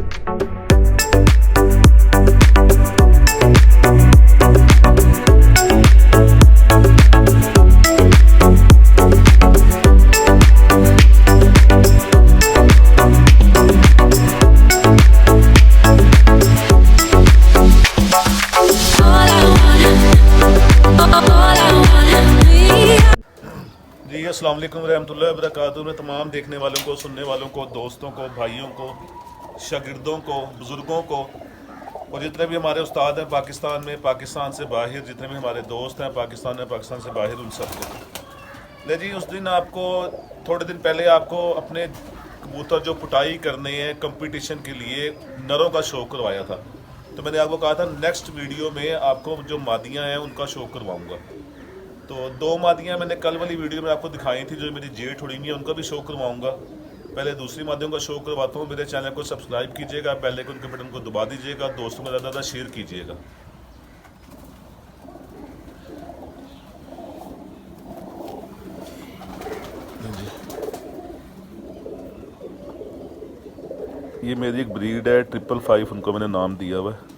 जी अस्सलाम वालेकुम रहमतुल्लाहि व बरकातुहू। में तमाम देखने वालों को, सुनने वालों को, दोस्तों को, भाइयों को, शागिर्दों को, बुज़ुर्गों को और जितने भी हमारे उस्ताद हैं पाकिस्तान में, पाकिस्तान से बाहर, जितने भी हमारे दोस्त हैं पाकिस्तान में, पाकिस्तान से बाहर, उन सबको ले जी। उस दिन आपको थोड़े दिन पहले आपको अपने कबूतर जो पुटाई करने हैं कंपटीशन के लिए नरों का शो करवाया था। तो मैंने आपको कहा था नेक्स्ट वीडियो में आपको जो मादियाँ हैं उनका शो करवाऊँगा। तो दो मादियाँ मैंने कल वाली वीडियो में आपको दिखाई थी, जो मेरी जेठ उड़ेंगी है, उनका भी शो करवाऊंगा। पहले दूसरी मादियों का शो करवाता हूँ। मेरे चैनल को सब्सक्राइब कीजिएगा, बेल आइकन के बटन को दबा दीजिएगा, दोस्तों में ज़्यादा शेयर कीजिएगा। ये मेरी एक ब्रीड है 555, उनको मैंने नाम दिया हुआ है।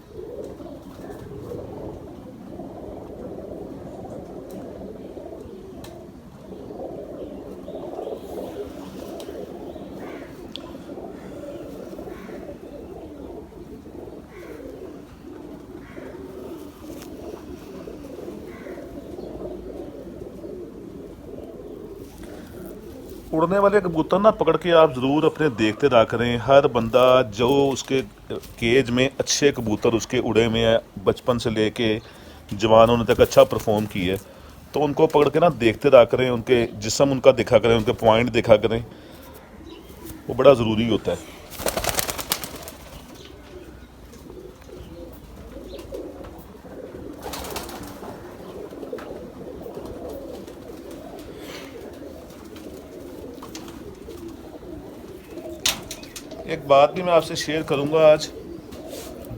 उड़ने वाले कबूतर ना पकड़ के आप ज़रूर अपने देखते रहा करें। हर बंदा जो उसके केज में अच्छे कबूतर उसके उड़े में है, बचपन से लेके जवान होने तक अच्छा परफॉर्म किए, तो उनको पकड़ के ना देखते रहा करें, उनके जिस्म उनका देखा करें, उनके पॉइंट देखा करें, वो बड़ा ज़रूरी होता है। एक बात भी मैं आपसे शेयर करूंगा आज,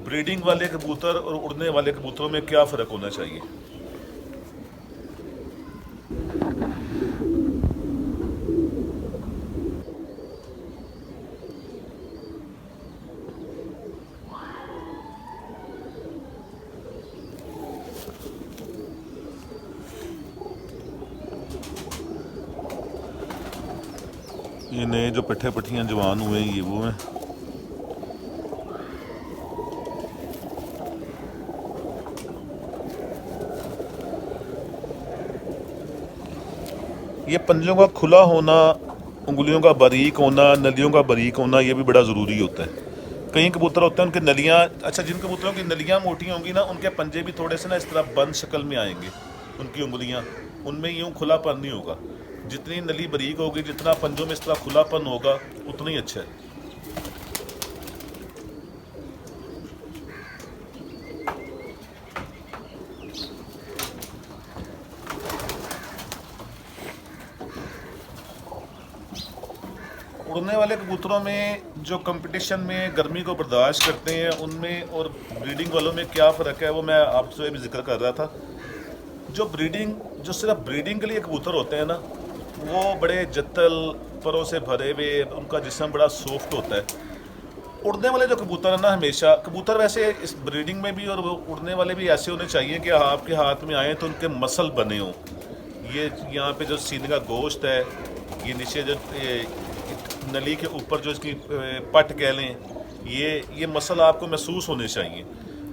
ब्रीडिंग वाले कबूतर और उड़ने वाले कबूतरों में क्या फ़र्क होना चाहिए। ये नए जो पट्ठे पट्टियाँ जवान हुए हैं, ये वो हैं। ये पंजों का खुला होना, उंगलियों का बारीक होना, नलियों का बारीक होना, ये भी बड़ा ज़रूरी होता है। कई कबूतर होते हैं उनके नलियाँ, अच्छा जिन कबूतरों की नलियाँ मोटी होंगी ना, उनके पंजे भी थोड़े से ना इस तरह बंद शक्ल में आएंगे। उनकी उंगलियाँ, उनमें यूँ खुलापन नहीं होगा। जितनी नली बारीक होगी, जितना पंजों में इस तरह खुलापन होगा, उतना ही अच्छा है। उड़ने वाले कबूतरों में जो कंपटीशन में गर्मी को बर्दाश्त करते हैं, उनमें और ब्रीडिंग वालों में क्या फ़र्क है, वो मैं आपसे भी जिक्र कर रहा था। जो सिर्फ ब्रीडिंग के लिए कबूतर होते हैं ना, वो बड़े जत्तल परों से भरे हुए, उनका जिस्म बड़ा सॉफ्ट होता है। उड़ने वाले जो कबूतर है ना, हमेशा कबूतर वैसे इस ब्रीडिंग में भी और वो उड़ने वाले भी ऐसे होने चाहिए कि आपके हाथ में आए तो उनके मसल बने हों। ये यहाँ पे जो सीने का गोश्त है, ये नीचे जो नली के ऊपर जो इसकी पट कह लें, ये मसल आपको महसूस होने चाहिए।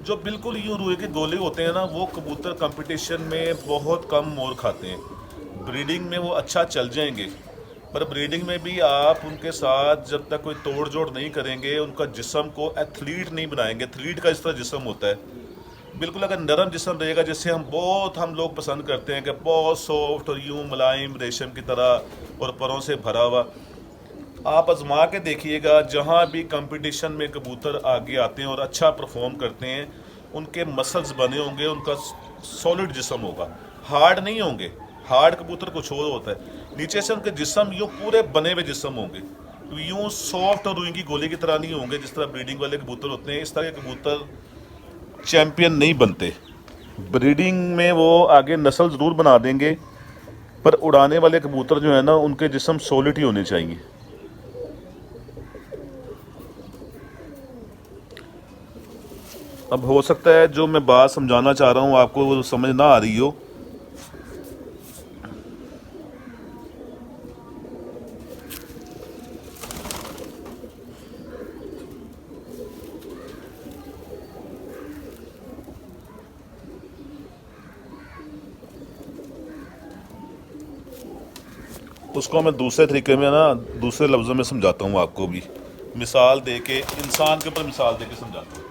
जो बिल्कुल यूँ रुए के गोले होते हैं ना, वो कबूतर कंपटीशन में बहुत कम मोर खाते हैं। ब्रीडिंग में वो अच्छा चल जाएंगे, पर ब्रीडिंग में भी आप उनके साथ जब तक कोई तोड़ जोड़ नहीं करेंगे, उनका जिस्म को एथलीट नहीं बनाएंगे। एथलीट का इस तरह जिस्म होता है, बिल्कुल अगर नरम जिस्म रहेगा, जिससे हम लोग पसंद करते हैं कि बहुत सॉफ्ट और यूँ मुलायम रेशम की तरह और परों से भरा हुआ। आप आजमा के देखिएगा, जहाँ भी कंपटीशन में कबूतर आगे आते हैं और अच्छा परफॉर्म करते हैं, उनके मसल्स बने होंगे, उनका सॉलिड जिस्म होगा, हार्ड नहीं होंगे। हार्ड कबूतर कुछ और होता है, नीचे से उनके जिस्म यूँ पूरे बने हुए जिस्म होंगे, यूँ सॉफ्ट और रुई की गोली की तरह नहीं होंगे जिस तरह ब्रीडिंग वाले कबूतर होते हैं। इस तरह के कबूतर चैम्पियन नहीं बनते। ब्रीडिंग में वो आगे नस्ल ज़रूर बना देंगे, पर उड़ाने वाले कबूतर जो है ना, उनके जिस्म सॉलिड ही होने चाहिए। अब हो सकता है जो मैं बात समझाना चाह रहा हूँ आपको वो समझ ना आ रही हो। उसको मैं दूसरे तरीके में ना, दूसरे लफ्ज़ों में समझाता हूँ आपको भी, मिसाल दे के, इंसान के ऊपर मिसाल दे के समझाता हूँ।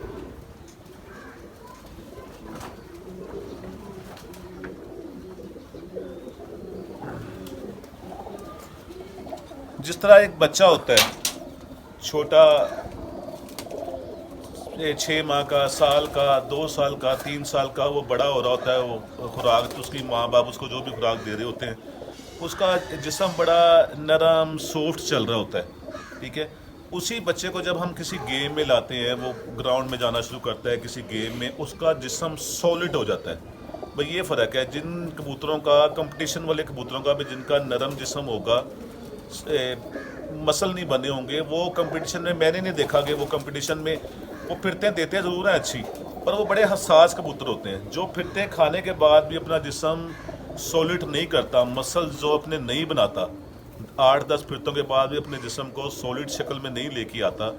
जिस तरह एक बच्चा होता है छोटा, 6 माह का, साल का, 2 साल का, 3 साल का, वो बड़ा हो रहा होता है, वो खुराक तो उसकी माँ बाप उसको जो भी खुराक दे रहे होते हैं, उसका जिस्म बड़ा नरम सॉफ्ट चल रहा होता है, ठीक है। उसी बच्चे को जब हम किसी गेम में लाते हैं, वो ग्राउंड में जाना शुरू करता है किसी गेम में, उसका जिस्म सॉलिड हो जाता है। भाई ये फ़र्क है जिन कबूतरों का, कंपटीशन वाले कबूतरों का भी, जिनका नरम जिस्म होगा, मसल नहीं बने होंगे, वो कंपटीशन में मैंने नहीं देखा कि वो कंपटीशन में वो फिरते देते ज़रूर हैं अच्छी, पर वो बड़े हसास कबूतर होते हैं जो फिरते खाने के बाद भी अपना जिस्म सॉलिड नहीं करता, मसल जो अपने नहीं बनाता, 8-10 फिरतों के बाद भी अपने जिस्म को सॉलिड शक्ल में नहीं लेके आता।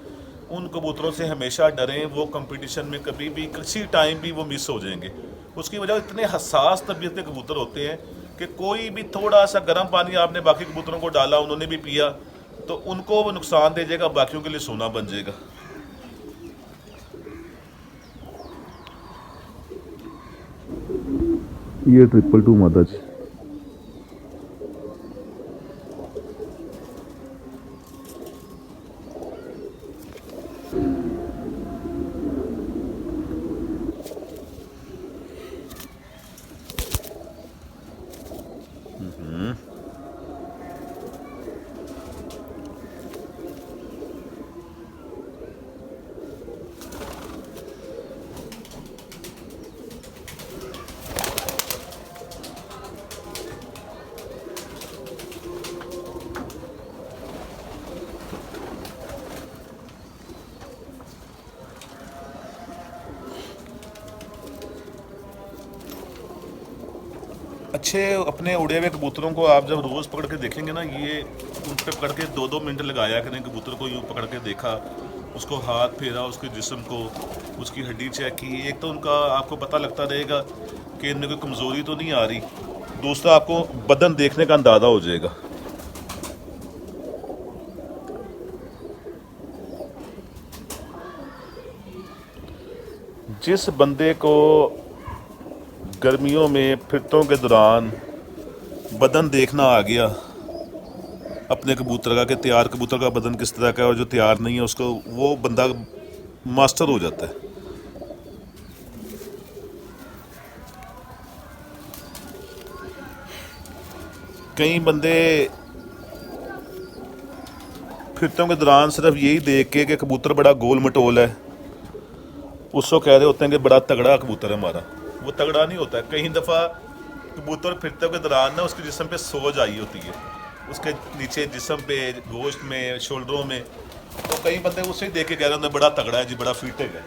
उन कबूतरों से हमेशा डरें, वो कंपटीशन में कभी भी किसी टाइम भी वो मिस हो जाएंगे। उसकी वजह इतने हसास तबीयत के कबूतर होते हैं कि कोई भी थोड़ा सा गर्म पानी आपने बाकी कबूतरों को डाला, उन्होंने भी पिया, तो उनको वो नुकसान दे जाएगा, बाकियों के लिए सोना बन जाएगा। ये 222 मादा जी। अच्छे अपने उड़े हुए कबूतरों को आप जब रोज़ पकड़ के देखेंगे ना, ये उन पर पकड़ के 2-2 मिनट लगाया करें, कबूतर को यूँ पकड़ के देखा, उसको हाथ फेरा, उसके जिस्म को, उसकी हड्डी चेक की। एक तो उनका आपको पता लगता रहेगा कि इनमें कोई कमज़ोरी तो नहीं आ रही, दूसरा आपको बदन देखने का अंदाज़ा हो जाएगा। जिस बंदे को गर्मियों में फिरतों के दौरान बदन देखना आ गया अपने कबूतर का, कि तैयार कबूतर का बदन किस तरह का है और जो तैयार नहीं है उसको, वो बंदा मास्टर हो जाता है। कई बंदे फिरतों के दौरान सिर्फ यही देख के कि कबूतर बड़ा गोल मटोल है, उसको कह रहे होते हैं कि बड़ा तगड़ा कबूतर है हमारा। वो तगड़ा नहीं होता है। कई दफ़ा कबूतर फिरते के दौरान ना उसके जिस्म पे सोज आई होती है, उसके नीचे जिस्म पे, गोश्त में, शोल्डरों में, तो कई बंदे उसे ही देख के कह रहे होते हैं बड़ा तगड़ा है जी, बड़ा फिट है।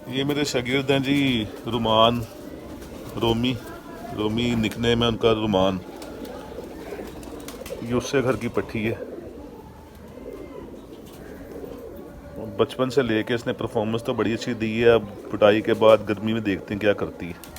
ये मेरे शागिर्द हैं जी, रुमान, रोमी, रोमी निकनेम है उनका, रुमान। ये उससे घर की पट्टी है। बचपन से लेके इसने परफॉर्मेंस तो बड़ी अच्छी दी है, अब पिटाई के बाद गर्मी में देखते हैं क्या करती है।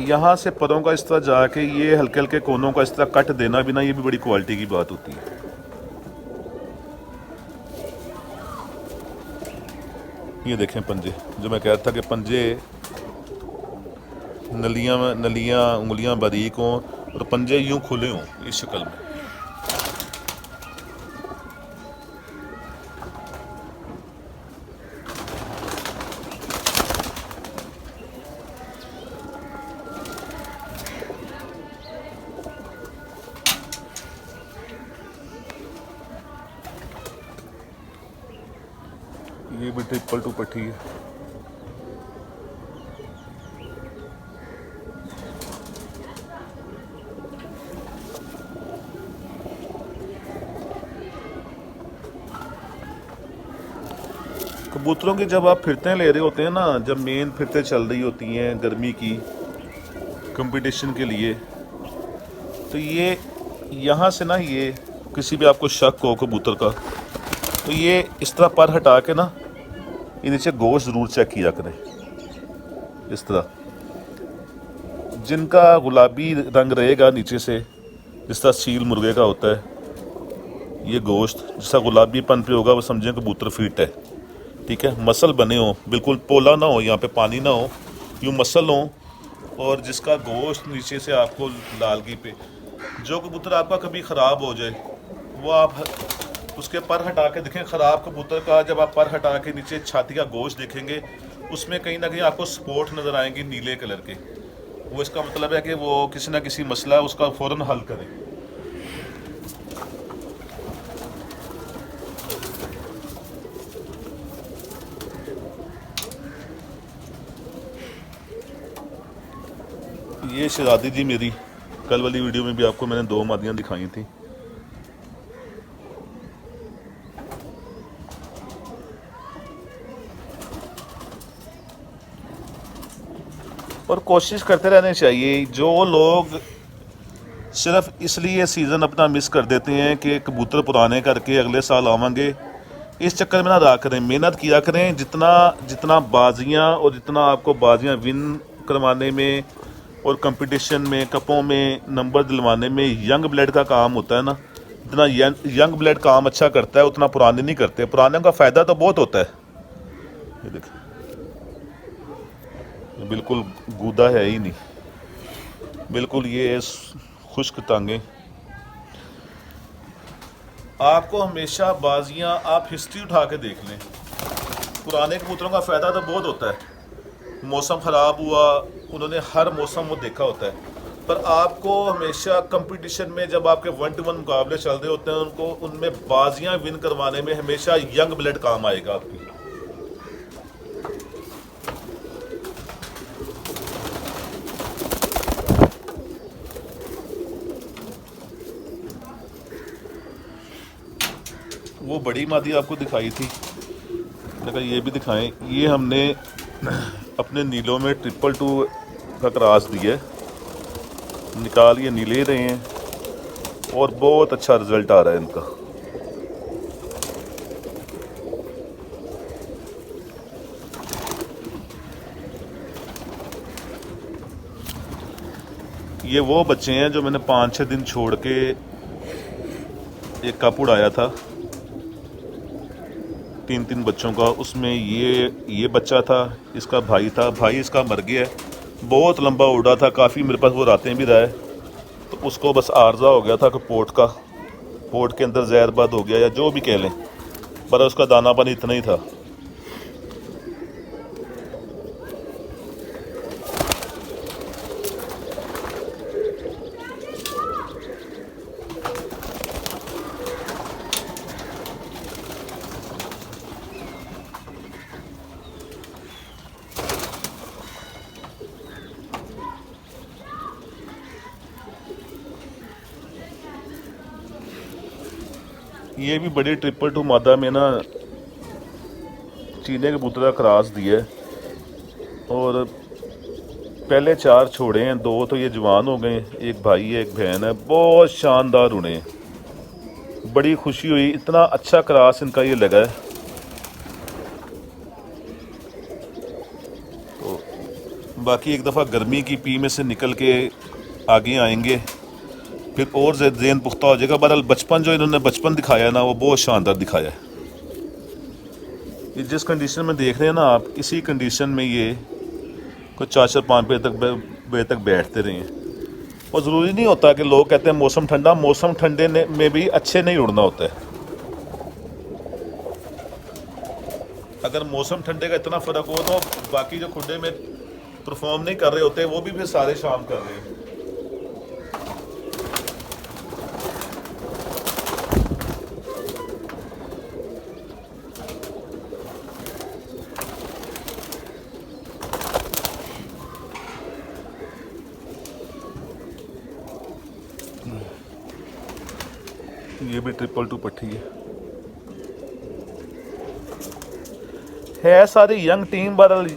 यहाँ से परों का इस तरह जाके ये हल्के हल्के कोनों का इस तरह कट देना भी ना, ये भी बड़ी क्वालिटी की बात होती है। ये देखें पंजे, जो मैं कह रहा था कि पंजे नलियाँ उंगलियाँ बारीक हों और पंजे यूं खुले हों इस शक्ल में। ये भी ट्रिपल टू पट्टी है। कबूतरों की जब आप फिरते ले रहे होते हैं ना, जब मेन फिरते चल रही होती हैं गर्मी की कंपटीशन के लिए, तो ये यहाँ से ना, ये किसी भी आपको शक हो कबूतर का, तो ये इस तरह पर हटा के ना, ये नीचे गोश्त ज़रूर चेक किया करें। इस तरह जिनका गुलाबी रंग रहेगा नीचे से, जिस तरह सील मुर्गे का होता है, ये गोश्त जिसका गुलाबीपन पे होगा वो समझें कबूतर फिट है। ठीक है, मसल बने हो, बिल्कुल पोला ना हो, यहाँ पे पानी ना हो, यूँ मसल हो, और जिसका गोश्त नीचे से आपको लालगी पे, जो कबूतर आपका कभी ख़राब हो जाए वो आप उसके पर हटा के देखें। ख़राब कबूतर का जब आप पर हटा के नीचे छाती का गोश्त देखेंगे, उसमें कहीं ना कहीं आपको स्पॉट नज़र आएंगे नीले कलर के। वो इसका मतलब है कि वो किसी ना किसी मसला है, उसका फ़ौरन हल करें। ये शहजादी थी मेरी, कल वाली वीडियो में भी आपको मैंने 2 मादियाँ दिखाई थी। और कोशिश करते रहने चाहिए। जो लोग सिर्फ इसलिए सीज़न अपना मिस कर देते हैं कि कबूतर पुराने करके अगले साल आवेंगे, इस चक्कर में ना रहा करें, मेहनत किया करें। जितना जितना बाजियाँ और जितना आपको बाजियाँ विन करवाने में और कंपटीशन में, कपों में नंबर दिलवाने में यंग ब्लड का काम होता है ना, जितना यंग ब्लड काम अच्छा करता है उतना पुराने नहीं करते। पुराने का फ़ायदा तो बहुत होता है। ये देखिए, बिल्कुल गूदा है ही नहीं, बिल्कुल ये खुश्क टांगे। आपको हमेशा बाजियाँ आप हिस्ट्री उठा के देख लें। पुराने कबूतरों का फ़ायदा तो बहुत होता है। मौसम ख़राब हुआ, उन्होंने हर मौसम वो देखा होता है। पर आपको हमेशा कंपटीशन में जब आपके 1 to 1 मुकाबले चल रहे होते हैं, उनको उनमें बाजियाँ विन करवाने में हमेशा यंग ब्लड काम आएगा आपकी। वो बड़ी मादी आपको दिखाई थी, मैंने कहा ये भी दिखाएं। ये हमने अपने नीलों में 222 का क्रॉस दिया है, निकाल ये नीले रहे हैं और बहुत अच्छा रिजल्ट आ रहा है इनका। ये वो बच्चे हैं जो मैंने 5-6 दिन छोड़ के एक कप उड़ाया था 3-3 बच्चों का। उसमें ये बच्चा था, इसका भाई था, भाई इसका मर गया है। बहुत लंबा उड़ा था, काफ़ी मेरे पास वो रातें भी रहा है। तो उसको बस आर्जा हो गया था कि पोर्ट के अंदर जहरबाद हो गया या जो भी कह लें, पर उसका दाना पानी इतना ही था। ये भी बड़ी 222 मादा में ना चीने कबूतर का क्रॉस दिया है, और पहले 4 छोड़े हैं, 2 तो ये जवान हो गए, एक भाई है एक बहन है। बहुत शानदार उड़े हैं, बड़ी खुशी हुई, इतना अच्छा क्रॉस इनका ये लगा है। तो बाकी एक दफ़ा गर्मी की पी में से निकल के आगे आएंगे, फिर और ज़हन पुख्ता हो जाएगा। बहरहाल बचपन जो इन्होंने बचपन दिखाया ना, वो बहुत शानदार दिखाया है। ये जिस कंडीशन में देख रहे हैं ना आप, इसी कंडीशन में ये कुछ 4-5 बजे तक बैठते रहे हैं। और ज़रूरी नहीं होता कि लोग कहते हैं मौसम ठंडा, मौसम ठंडे में भी अच्छे नहीं उड़ना होता है। अगर मौसम ठंडे का इतना फ़र्क हो तो बाकी जो खुडे में परफॉर्म नहीं कर रहे होते वो भी फिर सारे शाम कर रहे हैं। ये भी 222 पट्टी है सारी यंग टीम। बहरहाल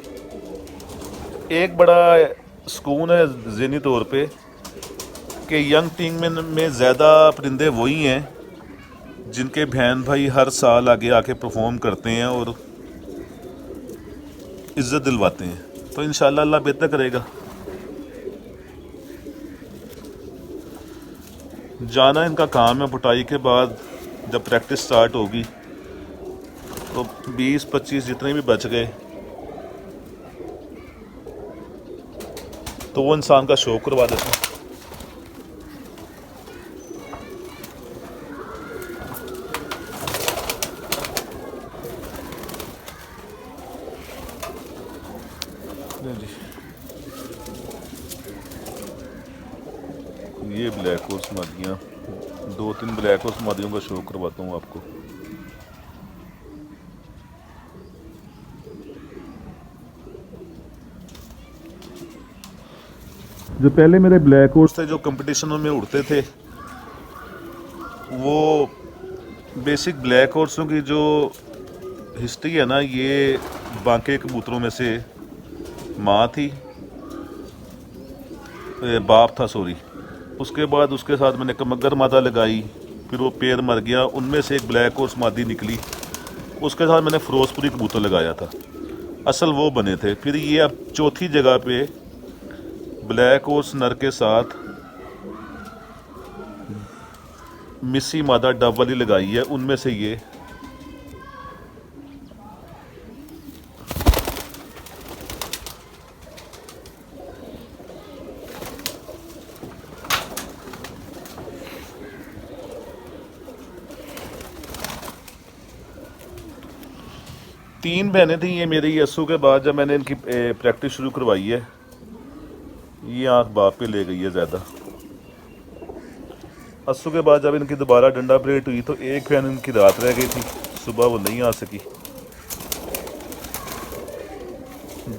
एक बड़ा सुकून है ज़हनी तौर पे कि यंग टीम में ज़्यादा परिंदे वही हैं जिनके बहन भाई हर साल आगे आके परफॉर्म करते हैं और इज़्ज़त दिलवाते हैं। तो इंशाल्लाह अल्लाह बेहतर करेगा। जाना इनका काम है। पुटाई के बाद जब प्रैक्टिस स्टार्ट होगी तो 20-25 जितने भी बच गए तो वो इंसान का शौक करवा देते हैं। ये ब्लैक हॉर्स मादियाँ, 2-3 ब्लैक हॉर्स मादियों का शौक करवाता हूँ आपको। जो पहले मेरे ब्लैक हॉर्स थे जो कंपटीशनों में उड़ते थे, वो बेसिक ब्लैक हॉर्सों की जो हिस्ट्री है ना, ये बांके कबूतरों में से माँ थी, बाप था सॉरी। उसके बाद उसके साथ मैंने कमगर मादा लगाई, फिर वो पेड़ मर गया, उनमें से एक ब्लैक हॉर्स मादी निकली। उसके साथ मैंने फिरोजपुरी कबूतर लगाया था, असल वो बने थे। फिर ये अब चौथी जगह पे ब्लैक हॉर्स नर के साथ मिस्सी मादा डब वाली लगाई है, उनमें से ये तीन बहनें थी ये मेरी यसू के बाद जब मैंने इनकी प्रैक्टिस शुरू करवाई है। ये आंख बाप पे ले गई है ज़्यादा। अस्सू के बाद जब इनकी दोबारा डंडा ब्रेड हुई तो एक बहन इनकी रात रह गई थी, सुबह वो नहीं आ सकी।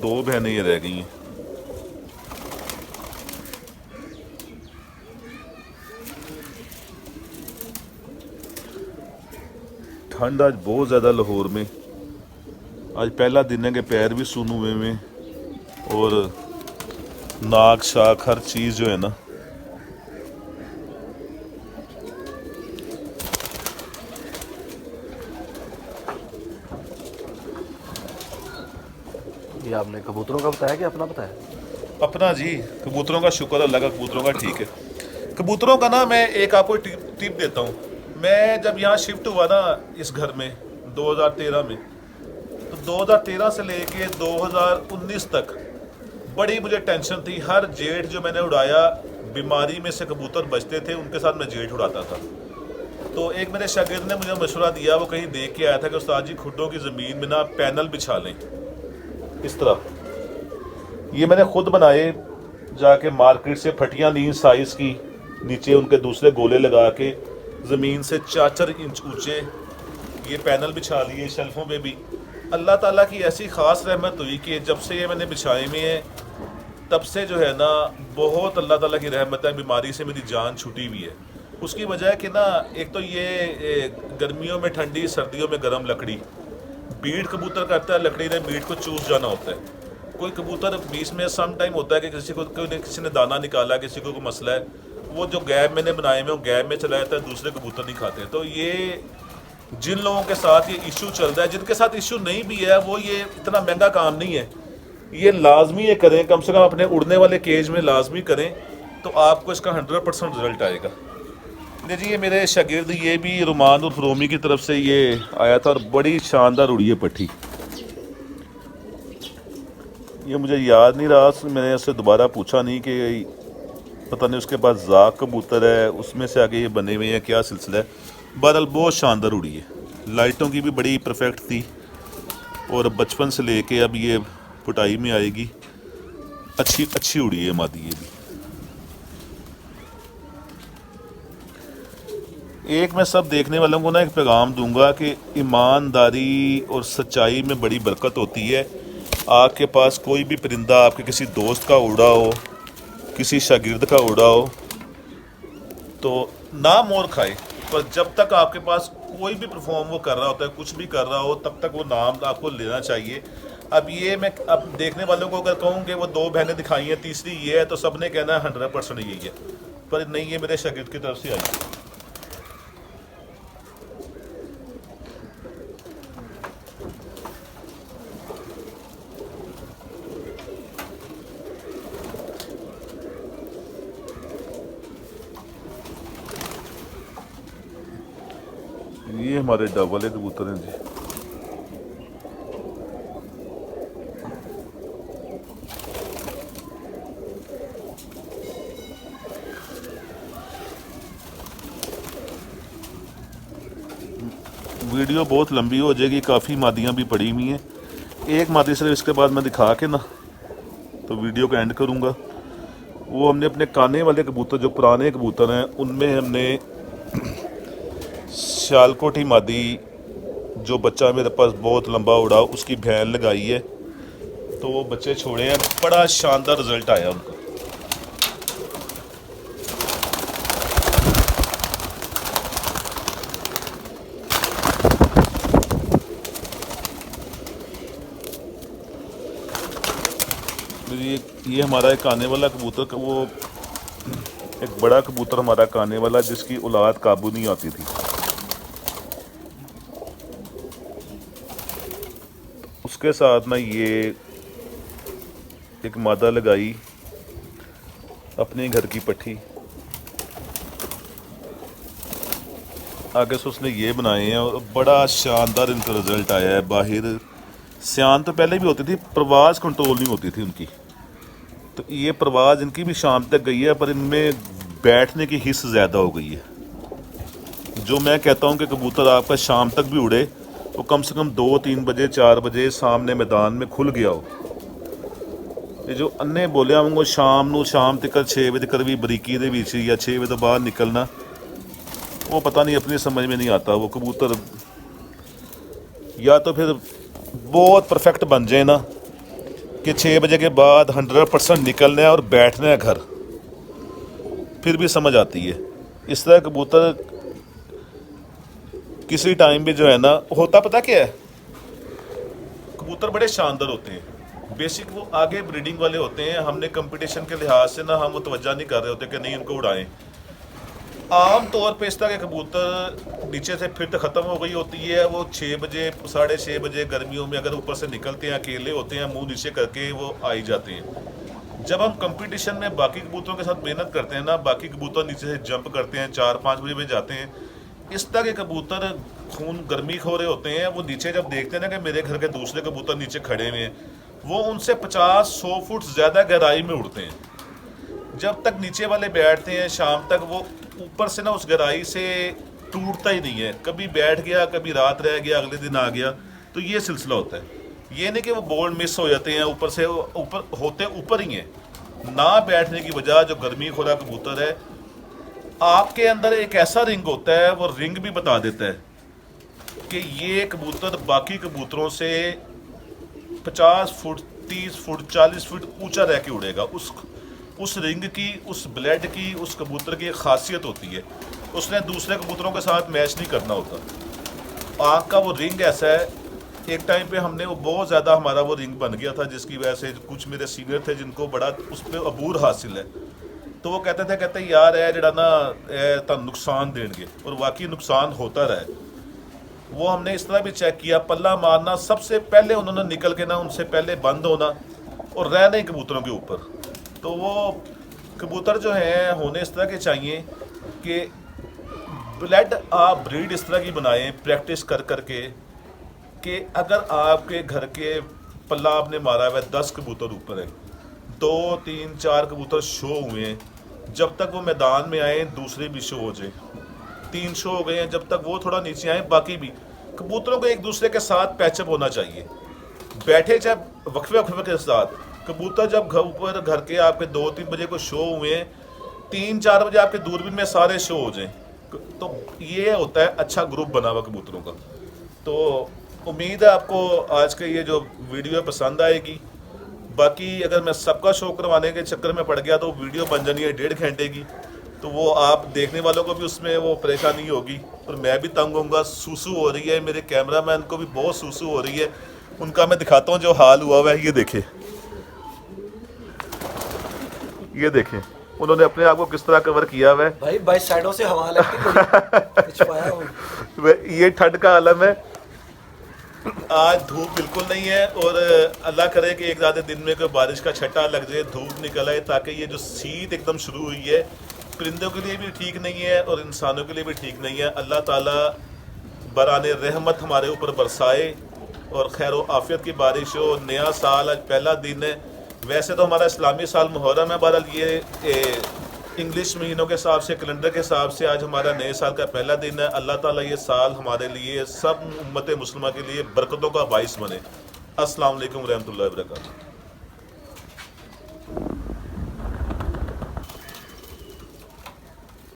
2 बहनें ये रह गई हैं। ठंड आज बहुत ज़्यादा लाहौर में। आज पहला दिन है कि पैर भी सुन हुए में और नाक शाक हर चीज़ जो है ना, ये आपने कबूतरों का बताया कि अपना बताया? अपना जी। कबूतरों का शुक्र अल्लाह का, कबूतरों का ठीक है। कबूतरों का ना मैं एक आपको टिप देता हूँ। मैं जब यहाँ शिफ्ट हुआ ना इस घर में 2013 में, तो 2013 से लेके 2019 तक बड़ी मुझे टेंशन थी। हर जेठ जो मैंने उड़ाया, बीमारी में से कबूतर बचते थे, उनके साथ मैं जेठ उड़ाता था। तो एक मेरे शागिर्द ने मुझे मशवरा दिया, वो कहीं देख के आया था कि उस्ताद जी खुड्डों की ज़मीन में ना पैनल बिछा लें इस तरह। ये मैंने खुद बनाए, जाके मार्केट से फटियाँ ली साइज़ की, नीचे उनके दूसरे गोले लगा के ज़मीन से 4-4 इंच ऊंचे ये पैनल बिछा लिए शेल्फों पे भी। अल्लाह ताला की ऐसी ख़ास रहमत हुई कि जब से ये मैंने बिछाए में है तब से जो है ना बहुत अल्लाह ताला की रहमत है, बीमारी से मेरी जान छूटी हुई है। उसकी वजह है कि ना एक तो ये गर्मियों में ठंडी, सर्दियों में गर्म लकड़ी, बीट कबूतर करता है, लकड़ी ने बीट को चूस जाना होता है। कोई कबूतर बीच में सम टाइम होता है कि किसी ने दाना निकाला, किसी को कोई मसला है, वो जो गैब मैंने बनाए में वो गैब में चला जाता है, दूसरे कबूतर नहीं खाते। तो ये जिन लोगों के साथ ये इशू चल रहा है, जिनके साथ इशू नहीं भी है, वो ये इतना महंगा काम नहीं है, ये लाजमी ये करें, कम से कम अपने उड़ने वाले केज में लाजमी करें, तो आपको इसका 100% रिजल्ट आएगा। जी ये मेरे शागिर्द, ये भी रुमान और फरोमी की तरफ से ये आया था और बड़ी शानदार उड़ी है पट्टी। ये मुझे याद नहीं रहा, मैंने उससे दोबारा पूछा नहीं कि पता नहीं उसके पास जाक कबूतर है, उसमें से आगे ये बने हुए हैं, क्या सिलसिला है। बहरहाल बहुत शानदार उड़ी है, लाइटों की भी बड़ी परफेक्ट थी और बचपन से लेके अब ये पुटाई में आएगी। अच्छी उड़ी है मादी। ये भी एक मैं सब देखने वालों को ना एक पैगाम दूंगा कि ईमानदारी और सच्चाई में बड़ी बरकत होती है। आपके पास कोई भी परिंदा आपके किसी दोस्त का उड़ा हो, किसी शागिर्द का उड़ा हो, तो ना मोर खाए, पर जब तक आपके पास कोई भी परफॉर्म वो कर रहा होता है, कुछ भी कर रहा हो, तब तक वो नाम आपको लेना चाहिए। अब ये मैं अब देखने वालों को अगर कहूँ कि वो 2 बहनें दिखाई हैं, तीसरी ये है, तो सब ने कहना है 100% यही है, पर नहीं, ये मेरे शागिर्द की तरफ से आई है। ये हमारे डबल कबूतर हैं जी। वीडियो बहुत लंबी हो जाएगी, काफ़ी मादियाँ भी पड़ी हुई हैं। एक मादी सिर्फ इसके बाद मैं दिखा के ना तो वीडियो को एंड करूँगा। वो हमने अपने काने वाले कबूतर, जो पुराने कबूतर हैं, उनमें हमने शालकोटी मादी, जो बच्चा मेरे पास बहुत लंबा उड़ा, उसकी भैन लगाई है, तो वो बच्चे छोड़े हैं, बड़ा शानदार रिजल्ट आया उनका। ये हमारा एक आने वाला कबूतर का, वो एक बड़ा कबूतर हमारा काने वाला, जिसकी औलाद काबू नहीं आती थी। उसके साथ ना ये एक मादा लगाई अपने घर की पट्टी, आगे से उसने ये बनाए हैं और बड़ा शानदार इनका रिजल्ट आया है। बाहर सियान तो पहले भी होती थी, परवाज़ कंट्रोल नहीं होती थी उनकी, तो ये परवाज़ इनकी भी शाम तक गई है, पर इनमें बैठने की हिस्स ज़्यादा हो गई है। जो मैं कहता हूँ कि कबूतर आपका शाम तक भी उड़े, वो कम से कम 2-3 बजे 4 बजे सामने मैदान में खुल गया हो। ये जो अन्ने बोलिया वो शाम तक 6 बजे तक भी बरीकी दे विच या 6 बजे तो बाहर निकलना, वो पता नहीं, अपनी समझ में नहीं आता। वो कबूतर या तो फिर बहुत परफेक्ट बन जाए ना कि 6 बजे के बाद 100% निकलना है और बैठना है घर, फिर भी समझ आती है। इस तरह कबूतर किसी टाइम भी जो है ना, होता पता क्या है, कबूतर बड़े शानदार होते हैं। बेसिक वो आगे ब्रीडिंग वाले होते हैं, हमने कंपटीशन के लिहाज से ना हम वो तवज्जो नहीं कर रहे होते कि नहीं इनको उड़ाएं। आम तौर पे इस तरह के कबूतर नीचे से फिट ख़त्म हो गई होती है, वो 6 बजे 6:30 बजे गर्मियों में अगर ऊपर से निकलते हैं, अकेले होते हैं, मुंह नीचे करके वो आ ही जाते हैं। जब हम कंपटीशन में बाकी कबूतरों के साथ मेहनत करते हैं ना, बाकी कबूतर नीचे से जंप करते हैं, 4-5 बजे में जाते हैं। इस तरह के कबूतर खून गर्मी खो रहे होते हैं, वो नीचे जब देखते हैं ना कि मेरे घर के दूसरे कबूतर नीचे खड़े हुए हैं, वो उनसे 50-100 फुट ज़्यादा गहराई में उड़ते हैं। जब तक नीचे वाले बैठते हैं शाम तक, वो ऊपर से ना उस गहराई से टूटता ही नहीं है। कभी बैठ गया, कभी रात रह गया, अगले दिन आ गया, तो ये सिलसिला होता है। ये नहीं कि वो बोल्ड मिस हो जाते हैं, ऊपर से ऊपर होते ऊपर ही हैं। ना बैठने की वजह जो गर्मी खोरा कबूतर है, आपके अंदर एक ऐसा रिंग होता है, वो रिंग भी बता देता है कि ये कबूतर बाकी कबूतरों से 50 फुट 30 फुट 40 फुट ऊंचा रह के उड़ेगा। उस रिंग की, उस ब्लड की, उस कबूतर की एक खासियत होती है, उसने दूसरे कबूतरों के साथ मैच नहीं करना होता। आँख का वो रिंग ऐसा है। एक टाइम पे हमने वो बहुत ज़्यादा हमारा वो रिंग बन गया था, जिसकी वजह से कुछ मेरे सीनियर थे जिनको बड़ा उस पर अबूर हासिल है, तो वो कहते यार है जड़ा ना तो नुकसान देंगे, और वाकई नुकसान होता रहा। वो हमने इस तरह भी चेक किया, पल्ला मारना सबसे पहले उन्होंने निकल के ना उनसे पहले बंद होना और रहना ही कबूतरों के ऊपर। तो वो कबूतर जो हैं होने इस तरह के चाहिए कि ब्लड आप ब्रीड इस तरह की बनाएं प्रैक्टिस कर के कि अगर आपके घर के पल्ला आपने मारा हुआ है, 10 कबूतर ऊपर है, 2, 3, 4 कबूतर शो हुए हैं, जब तक वो मैदान में आए दूसरे भी शो हो जाए, 3 शो हो गए हैं, जब तक वो थोड़ा नीचे आए बाकी भी कबूतरों को एक दूसरे के साथ पैचअप होना चाहिए। बैठे जब वक्फे के साथ कबूतर, जब ऊपर घर के आपके 2-3 बजे को शो हुए हैं, 3-4 बजे आपके दूरबीन में सारे शो हो जाएं, तो ये होता है अच्छा ग्रुप बना हुआ कबूतरों का। तो उम्मीद है आपको आज का ये जो वीडियो पसंद आएगी। बाकी अगर मैं सबका शो करवाने के चक्कर में पड़ गया तो वीडियो बन जानी है 1.5 घंटे की, तो वो आप देखने वालों को भी उसमें वो परेशानी होगी और मैं भी तंग होऊंगा। सूसू हो रही है, मेरे कैमरामैन को भी बहुत सूसू हो रही है। उनका मैं दिखाता हूँ जो हाल हुआ हुआ है। ये देखें उन्होंने अपने आप को किस तरह कवर किया हुआ है। भाई 22 साइडों से हवा लगती छुपाया हूँ। ये ठंड का आलम है। आज धूप बिल्कुल नहीं है और अल्लाह करे कि एक ज़्यादा दिन में कोई बारिश का छट्टा लग जाए, धूप निकल आए, ताकि ये जो शीत एकदम शुरू हुई है परिंदों के लिए भी ठीक नहीं है और इंसानों के लिए भी ठीक नहीं है। अल्लाह ताला बराने रहमत हमारे ऊपर बरसाए और खैर व आफियत की बारिश हो। नया साल आज पहला दिन है। वैसे तो हमारा इस्लामी साल मुहर्रम है, बहरहाल ये इंग्लिश महीनों के हिसाब से, कैलेंडर के हिसाब से आज हमारा नए साल का पहला दिन है। अल्लाह ताला ये साल हमारे लिए, सब उम्मत मुस्लिमा के लिए बरकतों का बाइस बने। अस्सलाम वालेकुम रहमतुल्लाहि व बरकातहू।